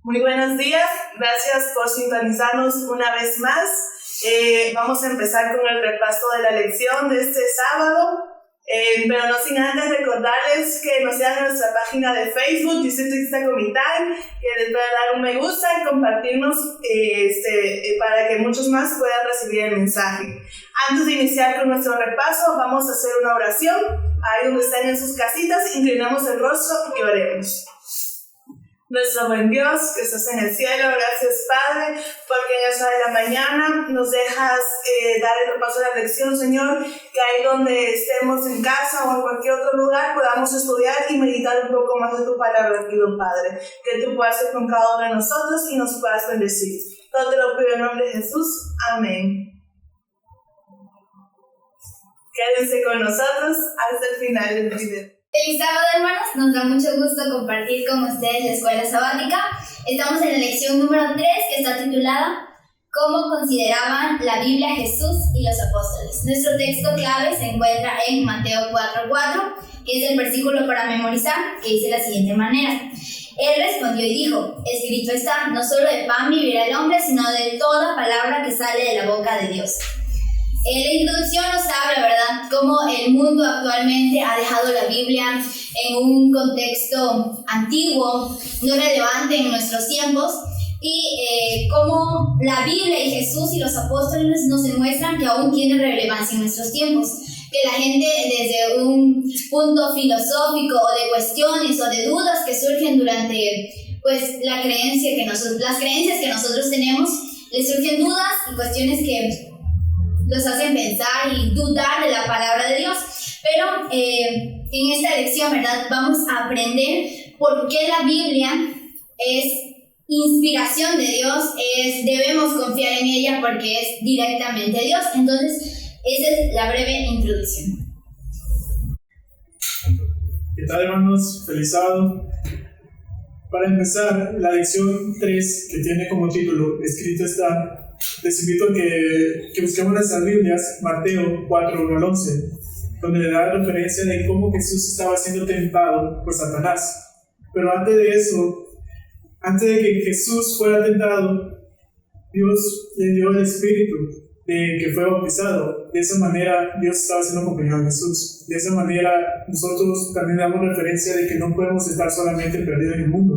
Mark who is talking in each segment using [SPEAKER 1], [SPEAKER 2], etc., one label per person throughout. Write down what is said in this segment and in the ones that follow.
[SPEAKER 1] Muy buenos días, gracias por sintonizarnos una vez más. Vamos a empezar con el repaso de la lección de este sábado, pero no sin antes recordarles que nos sigan en nuestra página de Facebook, Distrito Ixta Comitán, que les puedan dar un me gusta y compartirnos para que muchos más puedan recibir el mensaje. Antes de iniciar con nuestro repaso, vamos a hacer una oración. Ahí donde están en sus casitas, inclinamos el rostro y oremos. Nuestro buen Dios, que estás en el cielo, gracias Padre, porque en esta de la mañana nos dejas dar el repaso de la lección, Señor, que ahí donde estemos en casa o en cualquier otro lugar podamos estudiar y meditar un poco más de tu palabra, pido Padre, que tú puedas ser con cada uno de nosotros y nos puedas bendecir. Todo te lo pido en nombre de Jesús, amén. Quédense con nosotros hasta el final del video.
[SPEAKER 2] Feliz sábado, hermanos, nos da mucho gusto compartir con ustedes la escuela sabática. Estamos en la lección número 3 que está titulada ¿Cómo consideraban la Biblia Jesús y los apóstoles? Nuestro texto clave se encuentra en Mateo 4:4, que es el versículo para memorizar, que dice de la siguiente manera. Él respondió y dijo, escrito está, no solo de pan vivirá el hombre, sino de toda palabra que sale de la boca de Dios. En la introducción nos habla, ¿verdad?, cómo el mundo actualmente ha dejado la Biblia en un contexto antiguo, no relevante en nuestros tiempos, y cómo la Biblia y Jesús y los apóstoles nos demuestran que aún tiene relevancia en nuestros tiempos, que la gente desde un punto filosófico o de cuestiones o de dudas que surgen durante las creencias que nosotros tenemos, les surgen dudas y cuestiones que los hacen pensar y dudar de la palabra de Dios. Pero en esta lección, ¿verdad?, vamos a aprender por qué la Biblia es inspiración de Dios, debemos confiar en ella porque es directamente Dios. Entonces, esa es la breve introducción.
[SPEAKER 3] ¿Qué tal, hermanos? Feliz sábado. Para empezar, la lección 3, que tiene como título escrito está, les invito a que busquemos nuestras Biblias, Mateo 4:1-11, donde le da referencia de cómo Jesús estaba siendo tentado por Satanás. Pero antes de eso, antes de que Jesús fuera tentado, Dios le dio el Espíritu de que fue bautizado. De esa manera, Dios estaba siendo acompañado de Jesús. De esa manera, nosotros también damos referencia de que no podemos estar solamente perdidos en el mundo.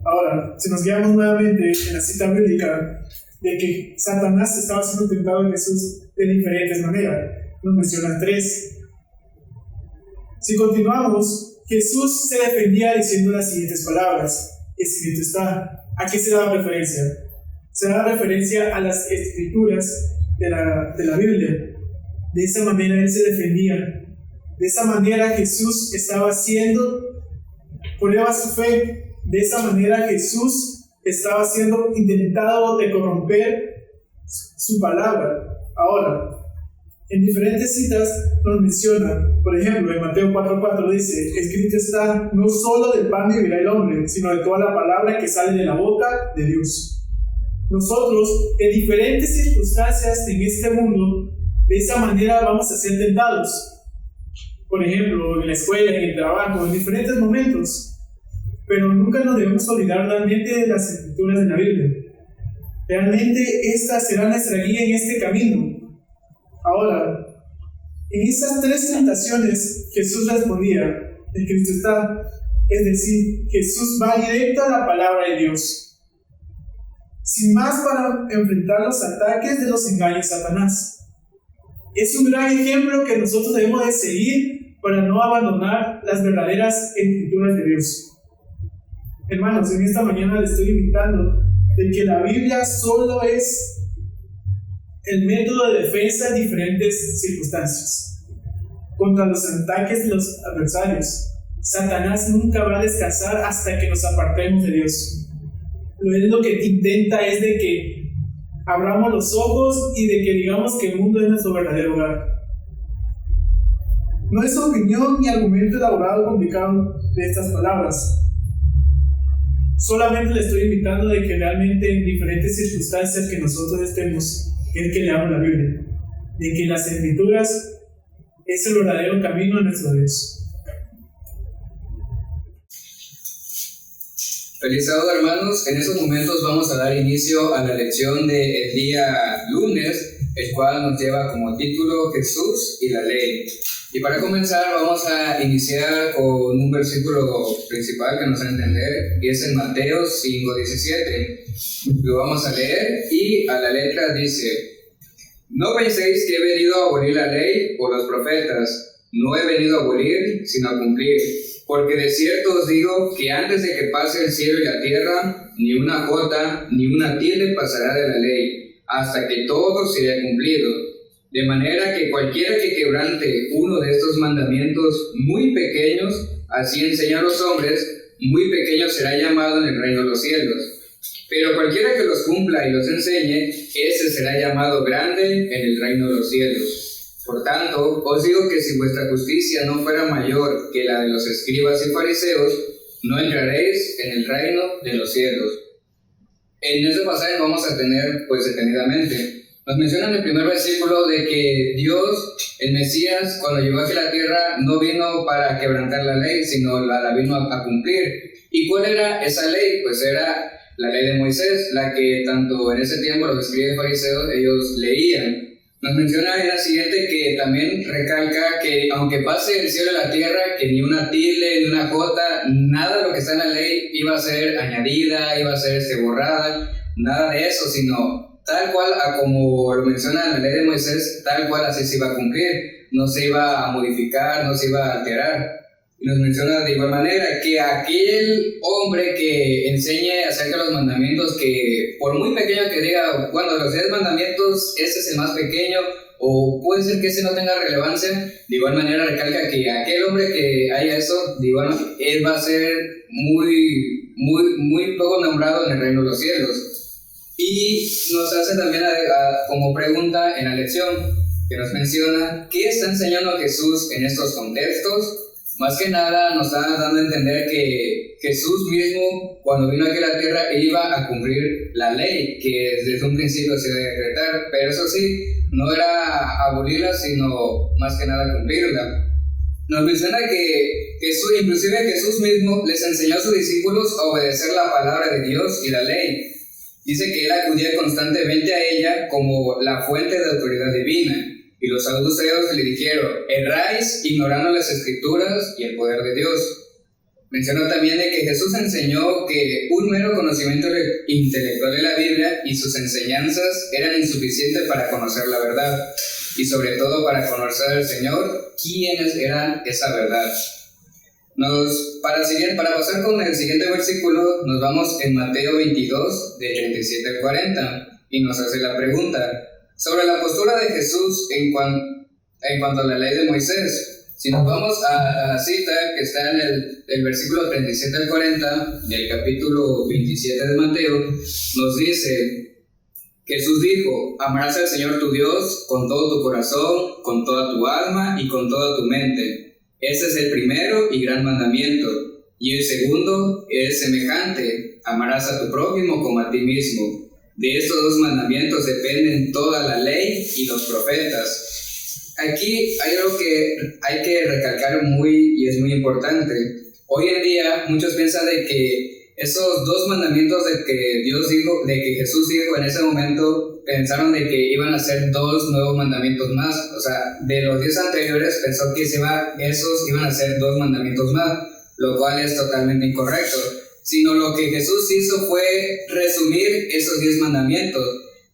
[SPEAKER 3] Ahora, si nos guiamos nuevamente en la cita bíblica, de que Satanás estaba siendo tentado en Jesús de diferentes maneras. Nos mencionan 3. Si continuamos, Jesús se defendía diciendo las siguientes palabras. Escrito está. ¿A qué se da referencia? Se da referencia a las escrituras de la Biblia. De esa manera él se defendía. De esa manera Jesús estaba haciendo prueba su fe. De esa manera Jesús estaba siendo intentado de corromper su palabra. Ahora, en diferentes citas nos menciona, por ejemplo, en Mateo 4:4 dice, escrito está, no solo del pan vivirá el hombre, sino de toda la palabra que sale de la boca de Dios. Nosotros, en diferentes circunstancias en este mundo, de esa manera vamos a ser tentados. Por ejemplo, en la escuela, en el trabajo, en diferentes momentos. Pero nunca nos debemos olvidar realmente de las escrituras de la Biblia. Realmente esta será nuestra guía en este camino. Ahora, en estas 3 tentaciones Jesús respondía, en Cristo está, es decir, Jesús va directo a la palabra de Dios, sin más para enfrentar los ataques de los engaños de Satanás. Es un gran ejemplo que nosotros debemos de seguir para no abandonar las verdaderas escrituras de Dios. Hermanos, en esta mañana les estoy invitando de que la Biblia solo es el método de defensa en diferentes circunstancias contra los ataques de los adversarios. Satanás nunca va a descansar hasta que nos apartemos de Dios. Lo que intenta es de que abramos los ojos y de que digamos que el mundo es nuestro verdadero hogar. No es opinión ni argumento elaborado o complicado de estas palabras. Solamente le estoy invitando de que realmente en diferentes circunstancias que nosotros estemos, es que leamos la Biblia, de que las escrituras es el verdadero camino a nuestro Dios.
[SPEAKER 4] Feliz sábado, hermanos. En estos momentos vamos a dar inicio a la lección del día lunes, el cual nos lleva como título Jesús y la ley. Y para comenzar vamos a iniciar con un versículo principal que nos va a entender, y es en Mateo 5:17. Lo vamos a leer y a la letra dice: No penséis que he venido a abolir la ley o los profetas. No he venido a abolir, sino a cumplir. Porque de cierto os digo que antes de que pase el cielo y la tierra, ni una jota ni una tilde pasará de la ley, hasta que todo se haya cumplido. De manera que cualquiera que quebrante uno de estos mandamientos muy pequeños, así enseña a los hombres, muy pequeño será llamado en el reino de los cielos. Pero cualquiera que los cumpla y los enseñe, ese será llamado grande en el reino de los cielos. Por tanto, os digo que si vuestra justicia no fuera mayor que la de los escribas y fariseos, no entraréis en el reino de los cielos. En este pasaje vamos a tener, detenidamente. Nos menciona en el primer versículo de que Dios, el Mesías, cuando llegó aquí a la tierra, no vino para quebrantar la ley, sino la vino a cumplir. ¿Y cuál era esa ley? Pues era la ley de Moisés, la que tanto en ese tiempo los escribas y fariseos ellos leían. Nos menciona en la siguiente que también recalca que aunque pase el cielo y la tierra, que ni una tilde, ni una jota, nada de lo que está en la ley iba a ser añadida, iba a ser borrada, nada de eso, sino tal cual, como lo menciona en la ley de Moisés, tal cual así se iba a cumplir, no se iba a modificar, no se iba a alterar. Y nos menciona de igual manera que aquel hombre que enseñe acerca de los mandamientos, que por muy pequeño que diga, bueno, los 10 mandamientos, este es el más pequeño, o puede ser que ese no tenga relevancia, de igual manera recalca que aquel hombre que haya eso, de igual, él va a ser muy poco nombrado en el reino de los cielos. Y nos hace también como pregunta en la lección que nos menciona, ¿qué está enseñando Jesús en estos contextos? Más que nada nos está dando a entender que Jesús mismo, cuando vino aquí a la tierra, él iba a cumplir la ley que desde un principio se iba a decretar, pero eso sí, no era abolirla, sino más que nada cumplirla. Nos menciona que inclusive Jesús mismo les enseñó a sus discípulos a obedecer la palabra de Dios y la ley. Dice que él acudía constantemente a ella como la fuente de autoridad divina. Y los saduceos le dijeron: erráis ignorando las escrituras y el poder de Dios. Mencionó también de que Jesús enseñó que un mero conocimiento intelectual de la Biblia y sus enseñanzas eran insuficientes para conocer la verdad, y sobre todo para conocer al Señor, quiénes eran esa verdad. Para pasar con el siguiente versículo, nos vamos en Mateo 22, de 37 al 40, y nos hace la pregunta sobre la postura de Jesús en cuanto a la ley de Moisés. Si nos vamos a la cita que está en el versículo 37 al 40 del capítulo 27 de Mateo, nos dice: Jesús dijo: amarás al Señor tu Dios con todo tu corazón, con toda tu alma y con toda tu mente. Ese es el primero y gran mandamiento. Y el segundo es semejante: amarás a tu prójimo como a ti mismo. De estos 2 mandamientos dependen toda la ley y los profetas. Aquí hay algo que hay que recalcar y es muy importante. Hoy en día muchos piensan de que esos 2 mandamientos de que Jesús dijo en ese momento, pensaron de que iban a ser 2 nuevos mandamientos más. O sea, de los 10 anteriores pensó que esos iban a ser 2 mandamientos más, lo cual es totalmente incorrecto. Sino lo que Jesús hizo fue resumir esos 10 mandamientos.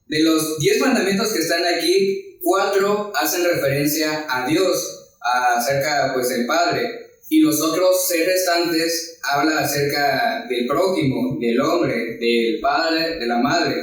[SPEAKER 4] De los 10 mandamientos que están aquí, 4 hacen referencia a Dios, acerca del Padre, y los otros 6 restantes hablan acerca del prójimo, del hombre, del Padre, de la Madre.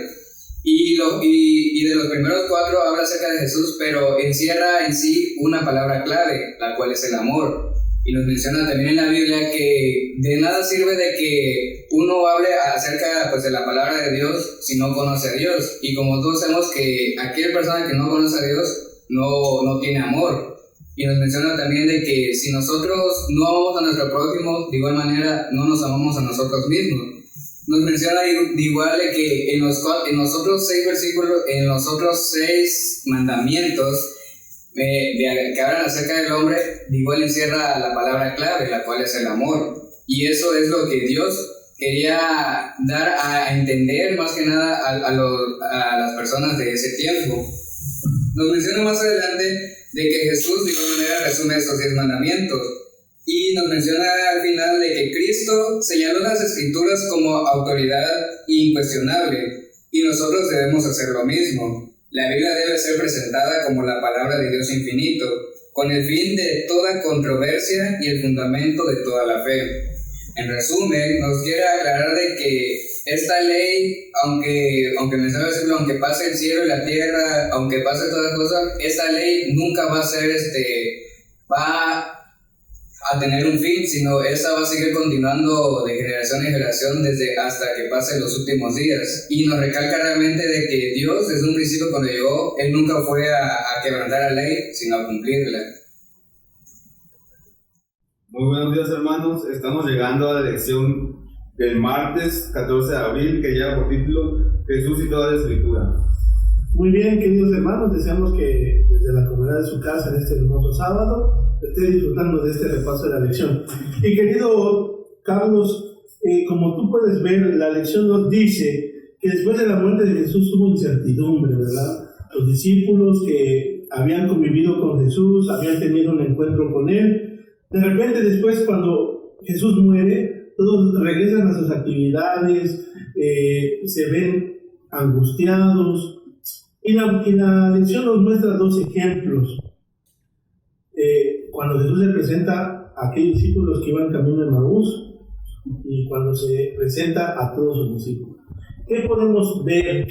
[SPEAKER 4] Y de los primeros 4 habla acerca de Jesús, pero encierra en sí una palabra clave, la cual es el amor. Y nos menciona también en la Biblia que de nada sirve de que uno hable acerca de la palabra de Dios si no conoce a Dios. Y como todos sabemos que aquella persona que no conoce a Dios no tiene amor. Y nos menciona también de que si nosotros no amamos a nuestro prójimo, de igual manera no nos amamos a nosotros mismos. Nos menciona de igual de que en los otros 6 versículos, en los otros 6 mandamientos, que hablan acerca del hombre, de igual encierra la palabra clave, la cual es el amor. Y eso es lo que Dios quería dar a entender más que nada a las personas de ese tiempo. Nos menciona más adelante de que Jesús de igual manera resume esos 10 mandamientos y nos menciona al final de que Cristo señaló las Escrituras como autoridad incuestionable y nosotros debemos hacer lo mismo. La Biblia debe ser presentada como la palabra de Dios infinito, con el fin de toda controversia y el fundamento de toda la fe. En resumen, nos quiere aclarar de que esta ley, aunque menciona el versículo, aunque pase el cielo y la tierra, aunque pase todas las cosas, esta ley nunca va a ser, va a tener un fin, sino esa va a seguir continuando de generación en generación desde hasta que pasen los últimos días. Y nos recalca realmente de que Dios, desde un principio cuando llegó, Él nunca fue a quebrantar la ley, sino a cumplirla.
[SPEAKER 5] Muy buenos días, hermanos. Estamos llegando a la lección del martes 14 de abril, que lleva por título Jesús y toda la Escritura.
[SPEAKER 6] Muy bien, queridos hermanos, deseamos que desde la comunidad de su casa en este hermoso sábado esté disfrutando de este repaso de la lección. Y querido Carlos, como tú puedes ver, la lección nos dice que después de la muerte de Jesús hubo incertidumbre, ¿verdad? Los discípulos que habían convivido con Jesús, habían tenido un encuentro con Él, de repente después cuando Jesús muere, todos regresan a sus actividades, se ven angustiados. Y la lección nos muestra 2 ejemplos. Cuando Jesús le presenta a aquellos discípulos que iban camino de Emaús y cuando se presenta a todos sus discípulos. ¿Qué podemos ver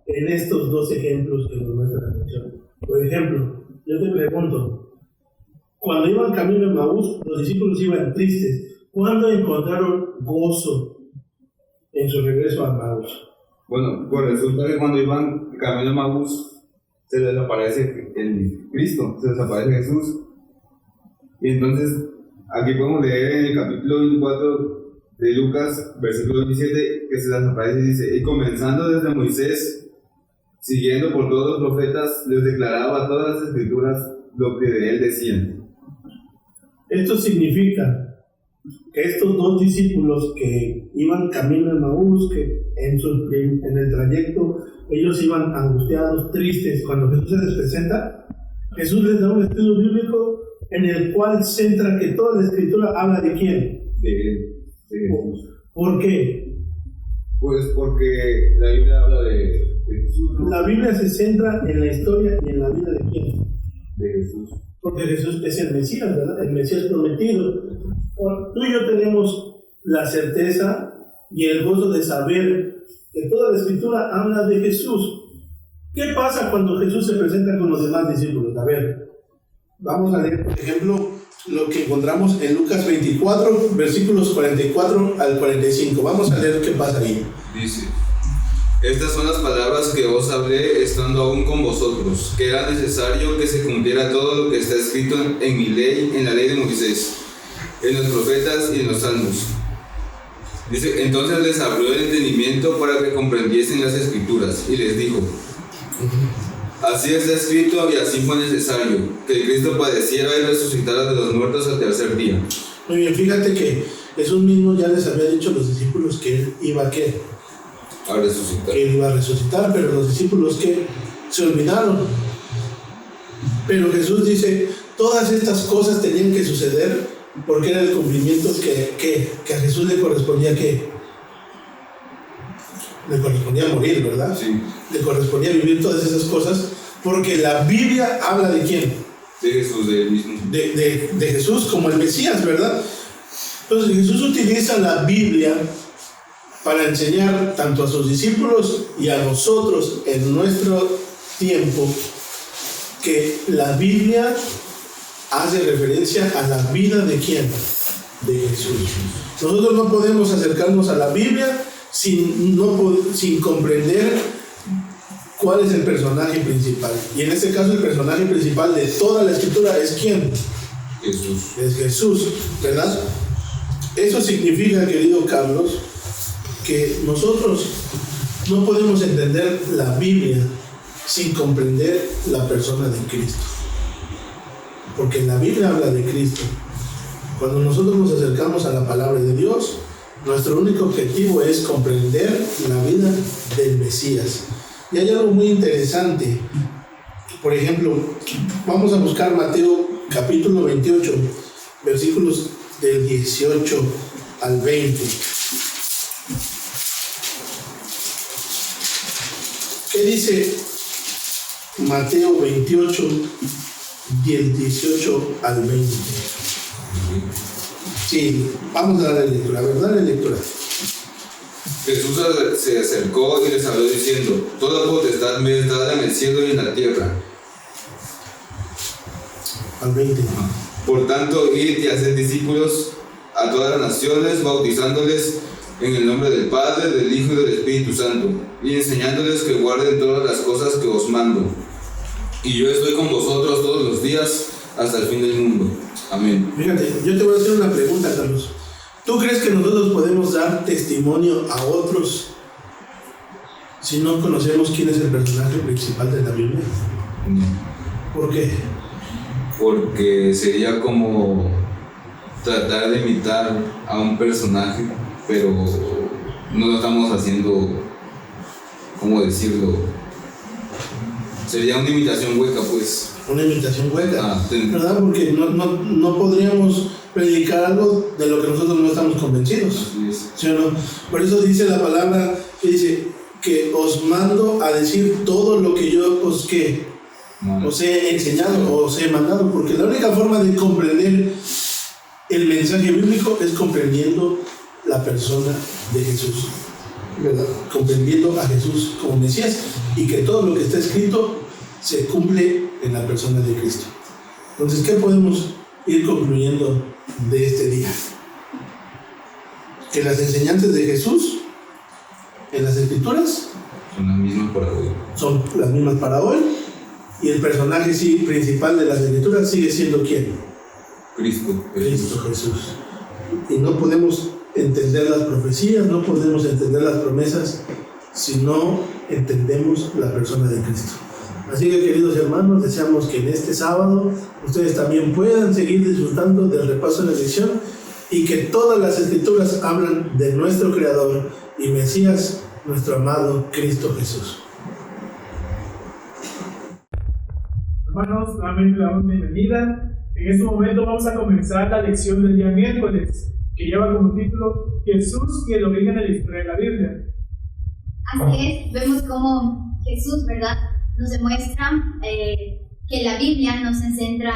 [SPEAKER 6] en estos 2 ejemplos que nos muestra la lección? Por ejemplo, yo te pregunto, cuando iban camino de Emaús, los discípulos iban tristes. ¿Cuándo encontraron gozo en su regreso a Emaús?
[SPEAKER 5] Bueno, pues resulta que cuando iban camino de Emaús, se les aparece el Cristo, se les aparece Jesús. Y entonces, aquí podemos leer en el capítulo 24 de Lucas, versículo 27, que se les aparece y dice: y comenzando desde Moisés, siguiendo por todos los profetas, les declaraba todas las Escrituras lo que de él decían.
[SPEAKER 6] Esto significa que estos 2 discípulos que iban camino a Emaús, que en el trayecto ellos iban angustiados, tristes, cuando Jesús se les presenta, Jesús les da un estudio bíblico en el cual centra que toda la Escritura habla de ¿quién?
[SPEAKER 5] De él, de Jesús.
[SPEAKER 6] ¿Por qué?
[SPEAKER 5] Pues porque la Biblia habla de Jesús, ¿no?
[SPEAKER 6] La Biblia se centra en la historia y en la vida de ¿quién?
[SPEAKER 5] De Jesús.
[SPEAKER 6] Porque Jesús es el Mesías, ¿verdad? El Mesías prometido. Tú y yo tenemos la certeza y el gozo de saber que toda la Escritura habla de Jesús. ¿Qué pasa cuando Jesús se presenta con los demás discípulos? A ver, vamos a leer, por ejemplo, lo que encontramos en Lucas 24, versículos 44 al 45. Vamos a leer qué pasa ahí.
[SPEAKER 5] Dice: estas son las palabras que os hablé estando aún con vosotros, que era necesario que se cumpliera todo lo que está escrito en mi ley, en la ley de Moisés, en los profetas y en los salmos. Dice: entonces les abrió el entendimiento para que comprendiesen las Escrituras, y les dijo: así está escrito y así fue necesario, que el Cristo padeciera y resucitara de los muertos al tercer día.
[SPEAKER 6] Muy bien, fíjate que Jesús mismo ya les había dicho a los discípulos que Él iba a ¿qué?
[SPEAKER 5] A resucitar.
[SPEAKER 6] Que Él iba a resucitar, pero los discípulos que se olvidaron. Pero Jesús dice, todas estas cosas tenían que suceder porque era el cumplimiento que a Jesús le correspondía ¿qué? Le correspondía morir, ¿verdad?
[SPEAKER 5] Sí.
[SPEAKER 6] Le correspondía vivir todas esas cosas porque la Biblia habla de ¿quién?
[SPEAKER 5] De Jesús, de él mismo.
[SPEAKER 6] De Jesús como el Mesías, ¿verdad? Entonces Jesús utiliza la Biblia para enseñar tanto a sus discípulos y a nosotros en nuestro tiempo que la Biblia hace referencia a la vida de ¿quién? De Jesús. Nosotros no podemos acercarnos a la Biblia sin comprender cuál es el personaje principal. Y en este caso el personaje principal de toda la Escritura es ¿quién?
[SPEAKER 5] Jesús.
[SPEAKER 6] Es Jesús, ¿verdad? Eso significa, querido Carlos, que nosotros no podemos entender la Biblia sin comprender la persona de Cristo. Porque la Biblia habla de Cristo. Cuando nosotros nos acercamos a la palabra de Dios, Nuestro único objetivo es comprender la vida del Mesías. Y hay algo muy interesante. Por ejemplo, vamos a buscar Mateo capítulo 28, versículos del 18 al 20. ¿Qué dice Mateo 28, del 18 al 20? Sí, vamos a darle lectura, ¿verdad? La lectura.
[SPEAKER 5] Jesús se acercó y les habló diciendo: Toda potestad me es dada en el cielo y en la tierra.
[SPEAKER 6] Al 20.
[SPEAKER 5] Por tanto, id y haced discípulos a todas las naciones, bautizándoles en el nombre del Padre, del Hijo y del Espíritu Santo, y enseñándoles que guarden todas las cosas que os mando. Y yo estoy con vosotros todos los días hasta el fin del mundo. Amén.
[SPEAKER 6] Fíjate, yo te voy a hacer una pregunta, Carlos. ¿Tú crees que nosotros podemos dar testimonio a otros si no conocemos quién es el personaje principal de la Biblia? ¿Por qué?
[SPEAKER 5] Porque sería como tratar de imitar a un personaje, pero no lo estamos haciendo, ¿cómo decirlo? Sería una imitación hueca, pues.
[SPEAKER 6] Una imitación hueca, ¿verdad? Porque no podríamos predicar algo de lo que nosotros no estamos convencidos, ¿sí o no? Por eso dice la palabra que dice que os mando a decir todo lo que yo os he enseñado o os he mandado, porque la única forma de comprender el mensaje bíblico es comprendiendo la persona de Jesús, ¿verdad? Comprendiendo a Jesús como Mesías y que todo lo que está escrito se cumple en la persona de Cristo. Entonces, ¿qué podemos ir concluyendo de este día? Que las enseñanzas de Jesús en las Escrituras
[SPEAKER 5] son las mismas para hoy. Y el personaje principal de las Escrituras sigue siendo ¿quién? Cristo Jesús. Y no podemos entender las profecías, no podemos entender las promesas si no entendemos la persona de Cristo. Así que, queridos hermanos, deseamos que en este sábado ustedes también puedan seguir disfrutando del repaso de la lección y que todas las Escrituras hablan de nuestro Creador y Mesías, nuestro amado Cristo Jesús.
[SPEAKER 3] Hermanos, nuevamente le damos bienvenida. En este momento vamos a comenzar la lección del día miércoles, que lleva como título Jesús y el origen de la historia de la Biblia.
[SPEAKER 2] Así es, vemos cómo Jesús, ¿verdad?, nos demuestra que la Biblia no se centra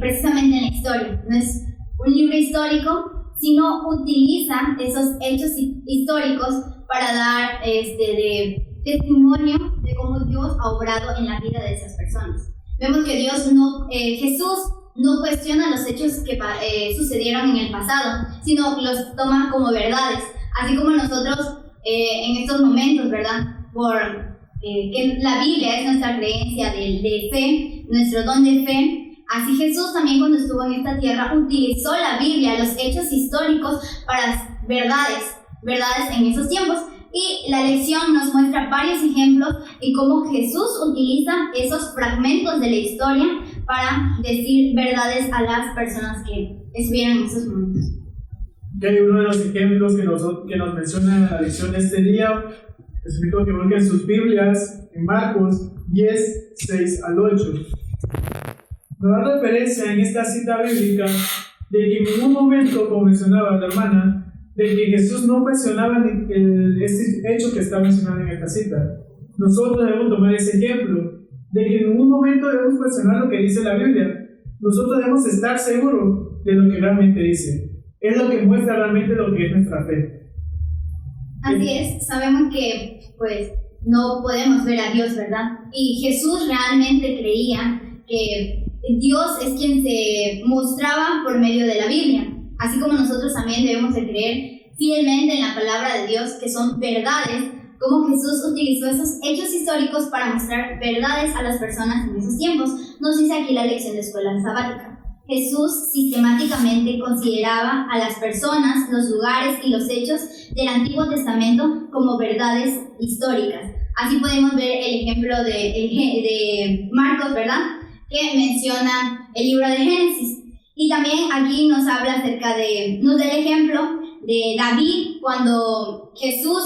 [SPEAKER 2] precisamente en la historia. No es un libro histórico, sino utiliza esos hechos históricos para dar de testimonio de cómo Dios ha obrado en la vida de esas personas. Vemos que Jesús no cuestiona los hechos que sucedieron en el pasado, sino los toma como verdades, así como nosotros en estos momentos, ¿verdad?, que la Biblia es nuestra creencia de fe, nuestro don de fe. Así Jesús también, cuando estuvo en esta tierra, utilizó la Biblia, los hechos históricos, para verdades en esos tiempos. Y la lección nos muestra varios ejemplos de cómo Jesús utiliza esos fragmentos de la historia para decir verdades a las personas que estuvieran en esos momentos.
[SPEAKER 3] Uno de los ejemplos que nos menciona la lección de este día, les invito a que busquen sus Biblias en Marcos 10, 6 al 8. Nos da referencia en esta cita bíblica de que en ningún momento, como mencionaba la hermana, de que Jesús no cuestionaba este hecho que está mencionado en esta cita. Nosotros debemos tomar ese ejemplo, de que en ningún momento debemos cuestionar lo que dice la Biblia. Nosotros debemos estar seguros de lo que realmente dice. Es lo que muestra realmente lo que es nuestra fe.
[SPEAKER 2] Así es, sabemos que pues no podemos ver a Dios, ¿verdad? Y Jesús realmente creía que Dios es quien se mostraba por medio de la Biblia. Así como nosotros también debemos de creer fielmente en la palabra de Dios, que son verdades, como Jesús utilizó esos hechos históricos para mostrar verdades a las personas en esos tiempos. Nos dice aquí la lección de escuela sabática. Jesús sistemáticamente consideraba a las personas, los lugares y los hechos del Antiguo Testamento como verdades históricas. Así podemos ver el ejemplo de Marcos, ¿verdad?, que menciona el libro de Génesis. Y también aquí nos habla nos da el ejemplo de David cuando Jesús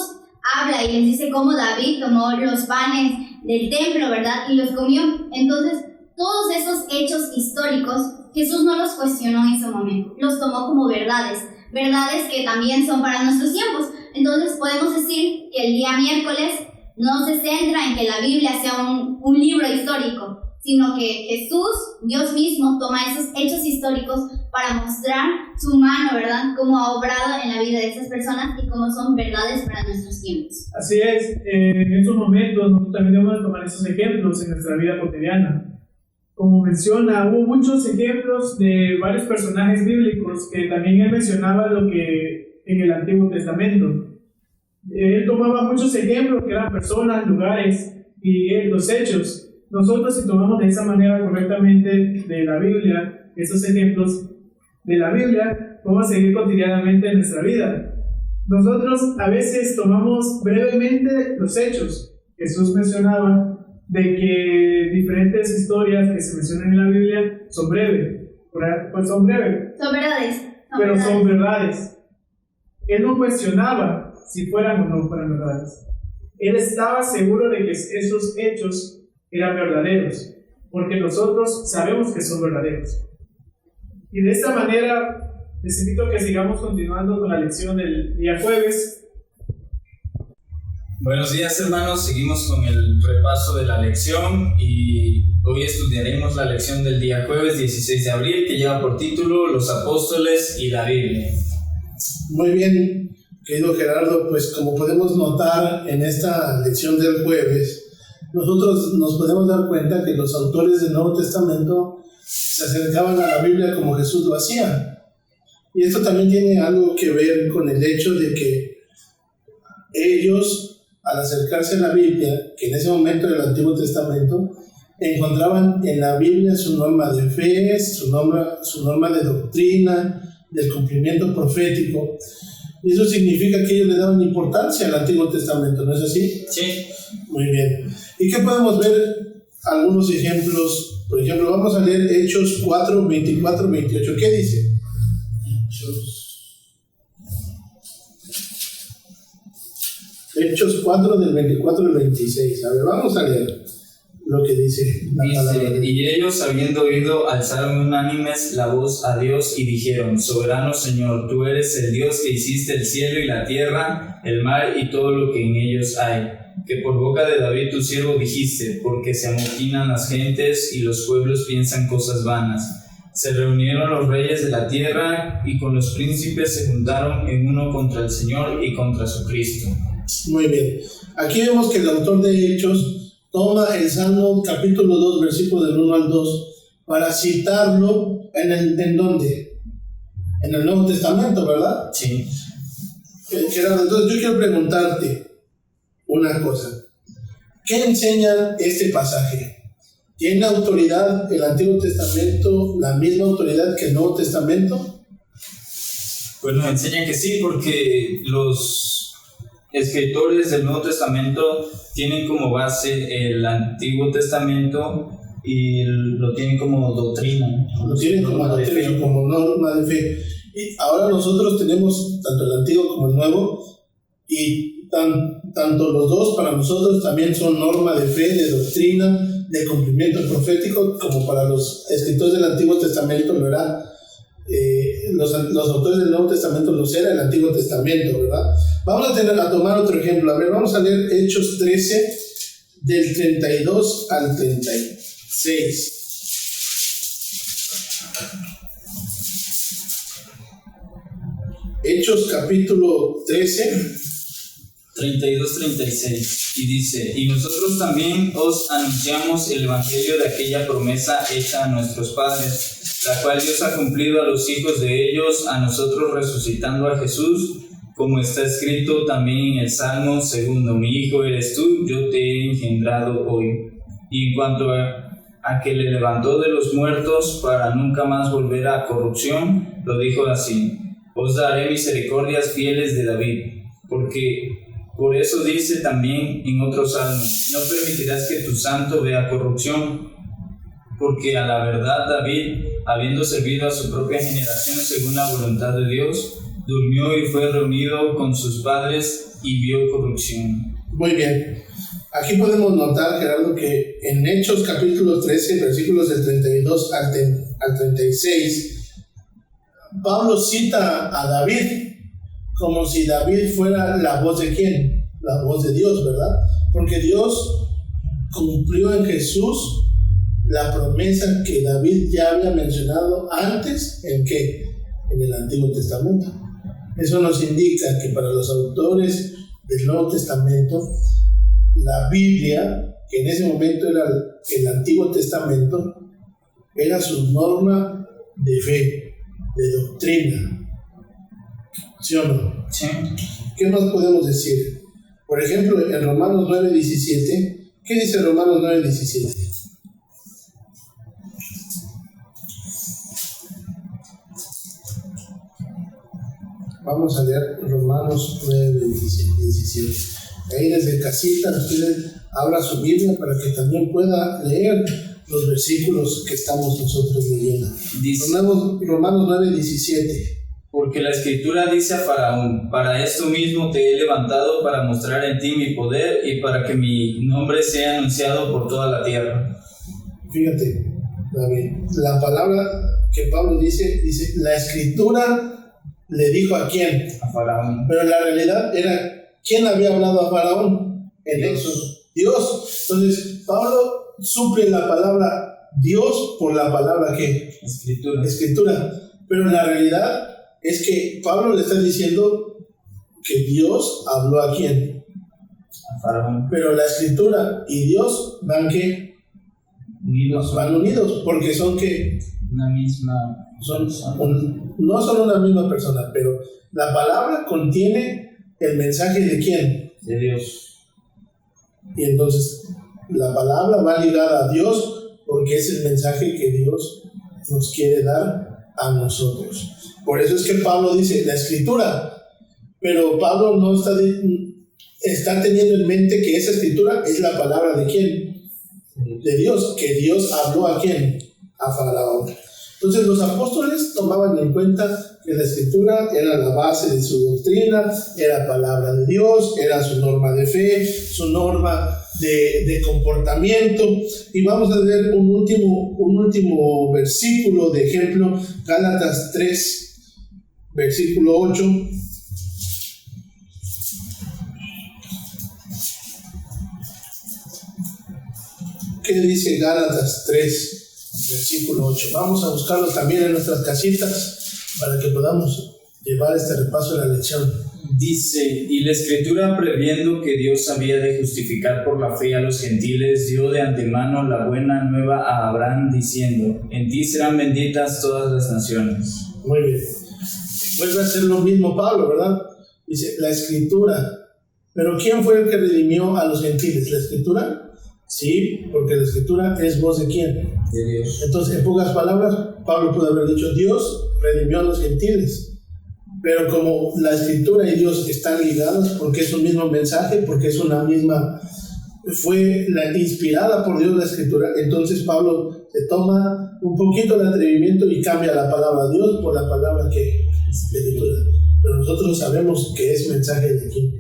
[SPEAKER 2] habla y les dice cómo David tomó los panes del templo, ¿verdad? Y los comió. Entonces, todos esos hechos históricos, Jesús no los cuestionó en ese momento, los tomó como verdades que también son para nuestros tiempos. Entonces, podemos decir que el día miércoles no se centra en que la Biblia sea un libro histórico, sino que Jesús, Dios mismo, toma esos hechos históricos para mostrar su mano, ¿verdad? Cómo ha obrado en la vida de esas personas y cómo son verdades para nuestros tiempos.
[SPEAKER 3] Así es, en estos momentos nosotros también debemos tomar esos ejemplos en nuestra vida cotidiana. Como menciona, hubo muchos ejemplos de varios personajes bíblicos que también él mencionaba lo que en el Antiguo Testamento. Él tomaba muchos ejemplos que eran personas, lugares y los hechos. Nosotros, si tomamos de esa manera correctamente de la Biblia, esos ejemplos de la Biblia, vamos a seguir cotidianamente en nuestra vida. Nosotros a veces tomamos brevemente los hechos. Jesús mencionaba de que diferentes historias que se mencionan en la Biblia son breves. Pues son breves.
[SPEAKER 2] Son verdades.
[SPEAKER 3] Pero son verdades. Él no cuestionaba si fueran o no fueran verdades. Él estaba seguro de que esos hechos eran verdaderos, porque nosotros sabemos que son verdaderos. Y de esta manera les invito a que sigamos continuando con la lección del día jueves.
[SPEAKER 7] Buenos días, hermanos, seguimos con el repaso de la lección y hoy estudiaremos la lección del día jueves 16 de abril que lleva por título Los Apóstoles y la Biblia.
[SPEAKER 6] Muy bien, querido Gerardo, pues como podemos notar en esta lección del jueves, nosotros nos podemos dar cuenta que los autores del Nuevo Testamento se acercaban a la Biblia como Jesús lo hacía. Y esto también tiene algo que ver con el hecho de que ellos, al acercarse a la Biblia, que en ese momento del Antiguo Testamento, encontraban en la Biblia su norma de fe, su norma de doctrina, del cumplimiento profético. Y eso significa que ellos le daban importancia al Antiguo Testamento, ¿no es así?
[SPEAKER 7] Sí.
[SPEAKER 6] Muy bien. ¿Y qué podemos ver? Algunos ejemplos. Por ejemplo, vamos a leer Hechos 4, 24, 28. ¿Qué dice? Hechos 4 del 24 al 26. A ver, vamos a leer lo que dice la palabra.
[SPEAKER 7] Y ellos, habiendo oído, alzaron unánimes la voz a Dios y dijeron: Soberano Señor, tú eres el Dios que hiciste el cielo y la tierra, el mar y todo lo que en ellos hay, que por boca de David tu siervo dijiste, porque se amotinan las gentes y los pueblos piensan cosas vanas. Se reunieron los reyes de la tierra y con los príncipes se juntaron en uno contra el Señor y contra su Cristo.
[SPEAKER 6] Muy bien. Aquí vemos que el autor de Hechos toma el Salmo capítulo 2, versículo del 1 al 2, para citarlo ¿en dónde? En el Nuevo Testamento, ¿verdad?
[SPEAKER 7] Sí.
[SPEAKER 6] Gerardo, entonces yo quiero preguntarte una cosa. ¿Qué enseña este pasaje? ¿Tiene autoridad el Antiguo Testamento, la misma autoridad que el Nuevo Testamento?
[SPEAKER 7] Pues nos enseña que sí, porque los escritores del Nuevo Testamento tienen como base el Antiguo Testamento y lo tienen como doctrina.
[SPEAKER 6] Lo tienen como doctrina, como norma de fe. Y ahora nosotros tenemos tanto el Antiguo como el Nuevo, y tanto los dos para nosotros también son norma de fe, de doctrina, de cumplimiento profético, como para los escritores del Antiguo Testamento lo era. Los autores del Nuevo Testamento los era el Antiguo Testamento, ¿verdad? Vamos a tomar otro ejemplo. A ver, vamos a leer Hechos 13 del 32 al 36. Hechos capítulo 13
[SPEAKER 7] 32-36, y dice: Y nosotros también os anunciamos el evangelio de aquella promesa hecha a nuestros padres, la cual Dios ha cumplido a los hijos de ellos, a nosotros resucitando a Jesús, como está escrito también en el Salmo 2: Mi hijo eres tú, yo te he engendrado hoy. Y en cuanto a que le levantó de los muertos para nunca más volver a corrupción, lo dijo así: Os daré misericordias fieles de David, porque por eso dice también en otro salmo: No permitirás que tu santo vea corrupción. Porque a la verdad David, habiendo servido a su propia generación según la voluntad de Dios, durmió y fue reunido con sus padres y vio corrupción.
[SPEAKER 6] Muy bien. Aquí podemos notar, Gerardo, que en Hechos capítulo 13, versículos del 32 al 36, Pablo cita a David como si David fuera la voz de ¿quién? La voz de Dios, ¿verdad? Porque Dios cumplió en Jesús la promesa que David ya había mencionado antes, ¿en qué? En el Antiguo Testamento. Eso nos indica que para los autores del Nuevo Testamento, la Biblia, que en ese momento era el Antiguo Testamento, era su norma de fe, de doctrina. ¿Sí o no?
[SPEAKER 7] Sí.
[SPEAKER 6] ¿Qué más podemos decir? Por ejemplo, en Romanos 9:17, ¿qué dice Romanos 9:17? Vamos a leer Romanos 9:17. Ahí desde casita, usted abra su Biblia para que también pueda leer los versículos que estamos nosotros leyendo.
[SPEAKER 7] Dice,
[SPEAKER 6] Romanos 9:17.
[SPEAKER 7] porque la Escritura dice a Faraón, para esto mismo te he levantado para mostrar en ti mi poder y para que mi nombre sea anunciado por toda la tierra.
[SPEAKER 6] Fíjate, David, la palabra que Pablo dice, la Escritura le dijo a quién,
[SPEAKER 7] A Faraón.
[SPEAKER 6] pero la realidad era, ¿quién había hablado a Faraón? En Éxodo, Dios. Entonces, Pablo suple la palabra Dios por la palabra que Escritura. Pero la realidad es que Pablo le está diciendo que Dios habló a quién,
[SPEAKER 7] A Faraón.
[SPEAKER 6] pero la Escritura y Dios van que van unidos, porque son que
[SPEAKER 7] Una misma
[SPEAKER 6] no son una misma persona, pero la palabra contiene el mensaje de quién,
[SPEAKER 7] de Dios.
[SPEAKER 6] y entonces la palabra va ligada a Dios porque es el mensaje que Dios nos quiere dar a nosotros. Por eso es que Pablo dice la Escritura, pero Pablo no está teniendo en mente que esa Escritura es la palabra de quién, de Dios, que Dios habló a quién, a Faraón. Entonces los apóstoles tomaban en cuenta que la Escritura era la base de su doctrina, era palabra de Dios, era su norma de fe, su norma de comportamiento. Y vamos a leer un último versículo de ejemplo, Gálatas 3, versículo 8. ¿Qué dice Gálatas 3? Versículo 8. Vamos a buscarlo también en nuestras casitas para que podamos llevar este repaso de la lección.
[SPEAKER 7] Dice, y la Escritura, previendo que Dios había de justificar por la fe a los gentiles, dio de antemano la buena nueva a Abraham, diciendo, en ti serán benditas todas las naciones.
[SPEAKER 6] Muy bien. Vuelve a hacer lo mismo Pablo, ¿verdad? Dice, la Escritura. Pero ¿quién fue el que redimió a los gentiles? ¿La Escritura? Sí, porque la Escritura es voz de quién,
[SPEAKER 7] De Dios.
[SPEAKER 6] Entonces, en pocas palabras, Pablo pudo haber dicho, Dios redimió a los gentiles. Pero como la Escritura y Dios están ligados, porque es un mismo mensaje, porque es una misma, fue inspirada por Dios la Escritura, entonces Pablo se toma un poquito de atrevimiento y cambia la palabra Dios por la palabra que es Escritura. Pero nosotros sabemos que es mensaje de quién,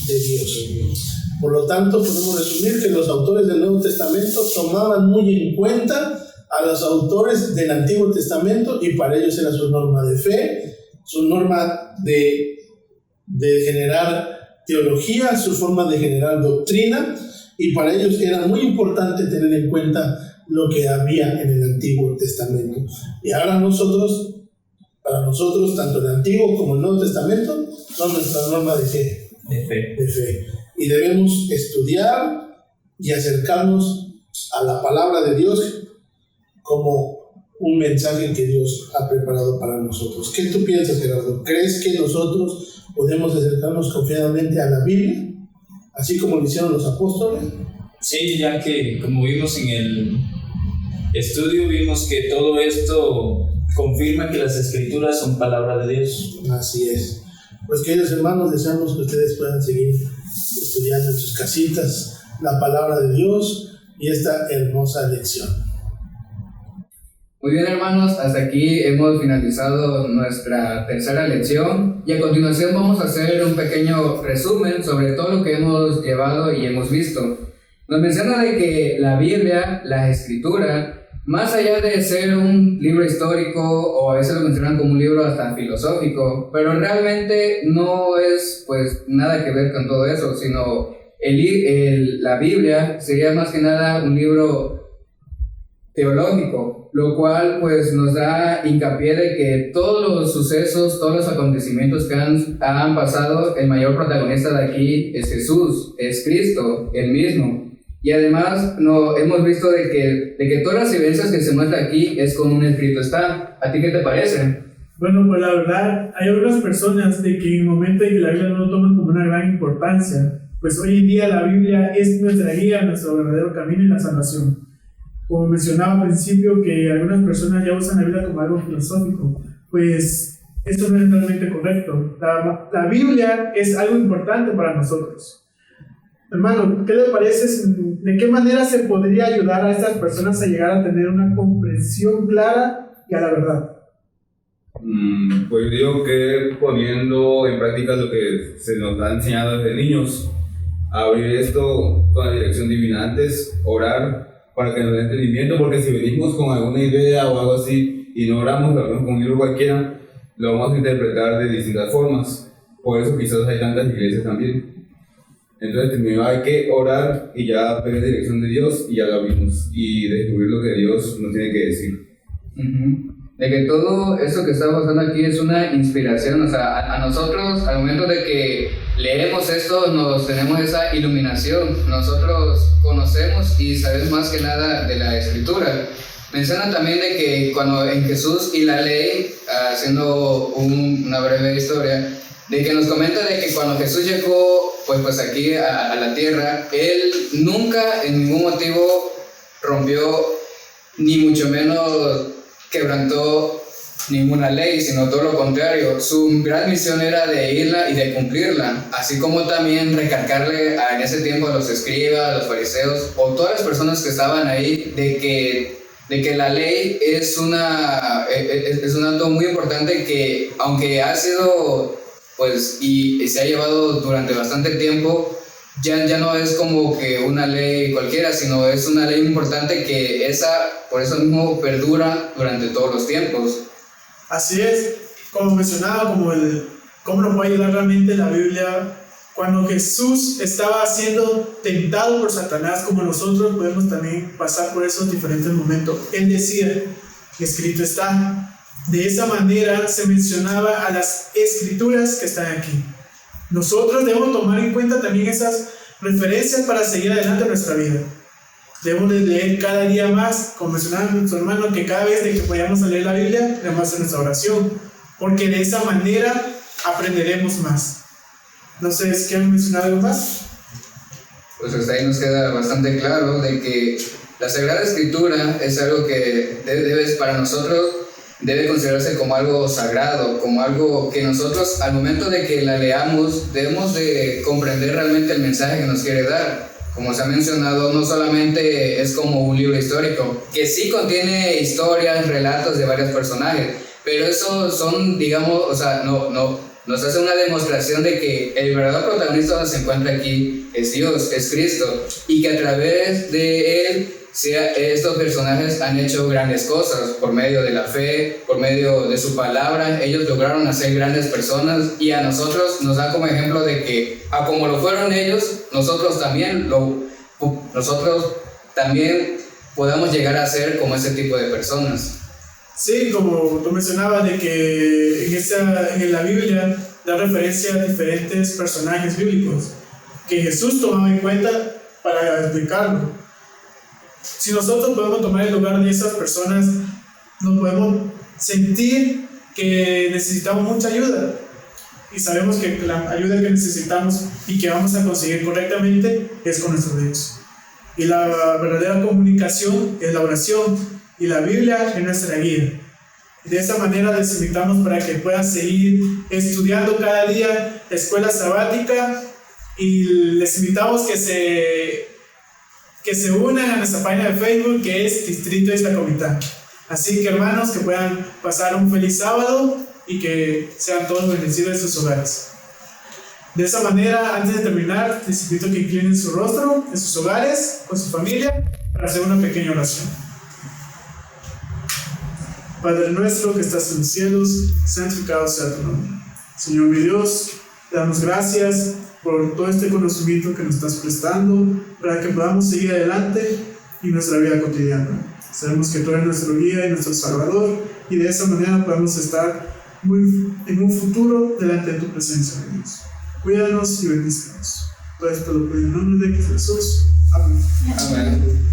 [SPEAKER 6] de Dios. Por lo tanto, podemos resumir que los autores del Nuevo Testamento tomaban muy en cuenta a los autores del Antiguo Testamento y para ellos era su norma de fe, su norma de generar teología, su forma de generar doctrina, y para ellos era muy importante tener en cuenta lo que había en el Antiguo Testamento. Y ahora para nosotros, tanto el Antiguo como el Nuevo Testamento son nuestra norma de fe. De fe. Y debemos estudiar y acercarnos a la palabra de Dios como un mensaje que Dios ha preparado para nosotros. ¿Qué tú piensas, Gerardo? ¿Crees que nosotros podemos acercarnos confiadamente a la Biblia, así como lo hicieron los apóstoles?
[SPEAKER 7] Sí, ya que como vimos en el estudio, vimos que todo esto confirma que las Escrituras son palabra de Dios.
[SPEAKER 6] Así es. Pues queridos hermanos, deseamos que ustedes puedan seguir estudiando en sus casitas la palabra de Dios y esta hermosa lección.
[SPEAKER 4] Muy bien, hermanos, hasta aquí hemos finalizado nuestra tercera lección y a continuación vamos a hacer un pequeño resumen sobre todo lo que hemos llevado y hemos visto. Nos menciona de que la Biblia, la Escritura, más allá de ser un libro histórico o a veces lo mencionan como un libro hasta filosófico, pero realmente no es pues nada que ver con todo eso, sino la Biblia sería más que nada un libro teológico, lo cual pues nos da hincapié de que todos los sucesos, todos los acontecimientos que han pasado, el mayor protagonista de aquí es Jesús, es Cristo, el mismo. Y además hemos visto de que todas las evidencias que se muestran aquí es como un escrito está. ¿A ti qué te parece?
[SPEAKER 3] Bueno, pues la verdad, hay algunas personas de que en el momento en que la Biblia no lo toman como una gran importancia, pues hoy en día la Biblia es nuestra guía, nuestro verdadero camino en la salvación. Como mencionaba al principio, que algunas personas ya usan la Biblia como algo filosófico, pues esto no es realmente correcto. La Biblia es algo importante para nosotros. Hermano, ¿qué le parece? ¿De qué manera se podría ayudar a estas personas a llegar a tener una comprensión clara y a la verdad?
[SPEAKER 5] Pues digo que poniendo en práctica lo que se nos ha enseñado desde niños, abrir esto con la dirección divina antes, orar para que nos dé entendimiento, porque si venimos con alguna idea o algo así y no oramos, lo hacemos con un libro cualquiera, lo vamos a interpretar de distintas formas. Por eso quizás hay tantas iglesias también. Entonces primero hay que orar y ya pedir la dirección de Dios y ya lo abrimos y descubrir lo que Dios nos tiene que decir.
[SPEAKER 4] De que todo eso que está pasando aquí es una inspiración, o sea, a nosotros al momento de que leemos esto nos tenemos esa iluminación, nosotros conocemos y sabemos más que nada de la Escritura. Menciona también de que cuando en Jesús y la ley, haciendo una breve historia, de que nos comenta de que cuando Jesús llegó pues aquí a la tierra, Él nunca en ningún motivo rompió ni mucho menos quebrantó ninguna ley, sino todo lo contrario. Su gran misión era de irla y de cumplirla, así como también recalcarle en ese tiempo a los escribas, a los fariseos o todas las personas que estaban ahí de que la ley es un acto muy importante que aunque ha sido pues y se ha llevado durante bastante tiempo, ya no es como que una ley cualquiera, sino es una ley importante que por eso mismo perdura durante todos los tiempos.
[SPEAKER 3] Así es, como mencionaba, cómo nos puede ayudar realmente la Biblia. Cuando Jesús estaba siendo tentado por Satanás, como nosotros podemos también pasar por esos diferentes momentos, Él decía, escrito está. De esa manera se mencionaba a las escrituras que están aquí. Nosotros debemos tomar en cuenta también esas referencias para seguir adelante en nuestra vida. Debemos de leer cada día más, como mencionaba nuestro hermano, que cada vez que vayamos a leer la Biblia, debemos hacer nuestra oración, porque de esa manera aprenderemos más. No sé, ¿quieren mencionar algo más?
[SPEAKER 4] Pues hasta ahí nos queda bastante claro de que la Sagrada Escritura es algo que para nosotros debe considerarse como algo sagrado, como algo que nosotros al momento de que la leamos debemos de comprender realmente el mensaje que nos quiere dar. Como se ha mencionado, no solamente es como un libro histórico, que sí contiene historias, relatos de varios personajes, pero eso son, digamos, o sea, nos hace una demostración de que el verdadero protagonista donde se encuentra aquí es Dios, es Cristo, y que a través de Él estos personajes han hecho grandes cosas por medio de la fe, por medio de su palabra. Ellos lograron hacer grandes personas y a nosotros nos da como ejemplo de que como lo fueron ellos, nosotros también podamos llegar a ser como ese tipo de personas.
[SPEAKER 3] Sí, como tú mencionabas, de que en la Biblia da referencia a diferentes personajes bíblicos que Jesús tomaba en cuenta para explicarlo. Si nosotros podemos tomar el lugar de esas personas, nos podemos sentir que necesitamos mucha ayuda y sabemos que la ayuda que necesitamos y que vamos a conseguir correctamente es con nuestro Dios. Y la verdadera comunicación es la oración y la Biblia es nuestra guía. De esa manera les invitamos para que puedan seguir estudiando cada día la escuela sabática y les invitamos que se unan a nuestra página de Facebook que es Distrito Isla Comitán. Así que hermanos, que puedan pasar un feliz sábado y que sean todos bendecidos en sus hogares. De esa manera, antes de terminar, les invito a que inclinen su rostro en sus hogares, con su familia, para hacer una pequeña oración. Padre nuestro que estás en los cielos, santificado sea tu nombre. Señor mi Dios, te damos gracias por todo este conocimiento que nos estás prestando para que podamos seguir adelante en nuestra vida cotidiana. Sabemos que tú eres nuestro guía y nuestro salvador, y de esa manera podemos estar en un futuro delante de tu presencia, Dios. Cuídanos y bendícenos. Todo esto lo pido en nombre de Jesús. Amén.
[SPEAKER 4] Amén.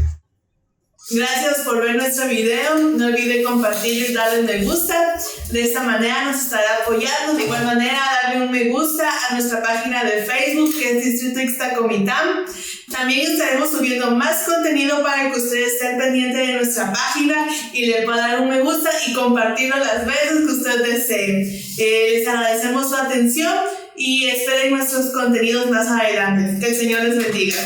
[SPEAKER 1] Gracias por ver nuestro video. No olvide compartir y darle me gusta. De esta manera nos estará apoyando. De igual manera, darle un me gusta a nuestra página de Facebook, que es Distrito Ixtacomitán. También estaremos subiendo más contenido para que ustedes estén pendientes de nuestra página y le puedan dar un me gusta y compartirlo las veces que usted desee. Les agradecemos su atención y esperen nuestros contenidos más adelante. Que el Señor les bendiga.